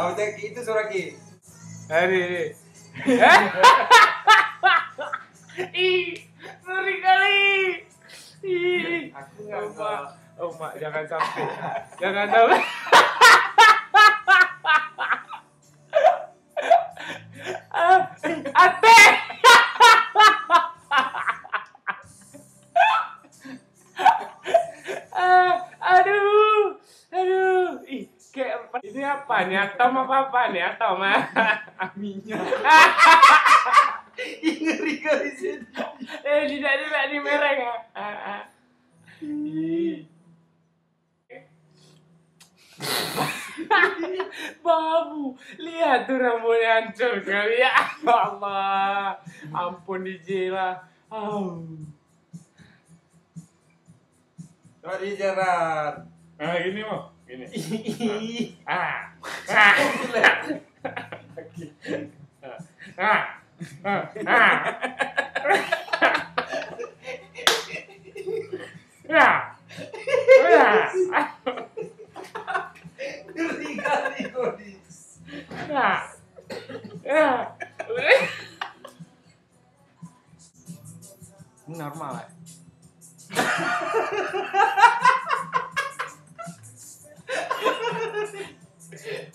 Apa cek itu suara Ki? Hari. Ih, ngeri kali. Ih, Aku enggak. oh mak, jangan sampai. Jangan sampai. Ate. Aduh. Ih, kayak ini apa nih? Atom apa nih? Atom Minyak. Ih, ngeri kali sih. Tidak di mereng ya. Babu, lihat tuh rambutnya hancur kali ya. Allah, ampun dijela. Sorry Jaran. Gini mau, gini. Ngeri kali Godis. Ini normal ya?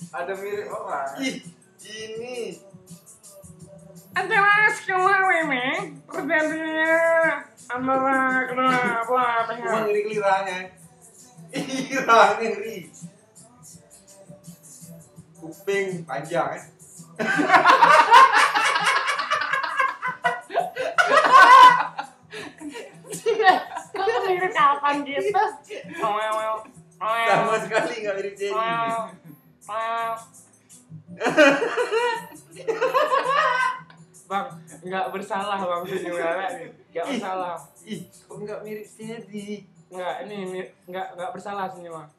Ada mirip orang. Ih, ini. Adalah sekolah ini terjadinya antara kedua belah Cuma pihak. ngeri keliranya. Irang ngeri. Kuping panjang kan. Kok mirip kapan gitu? Sama sekali nggak mirip Jenny. Bang, nggak bersalah bang sebenarnya nih, nggak bersalah. Ih, kok nggak mirip Jenny? Nggak, ini nggak bersalah senyum bang.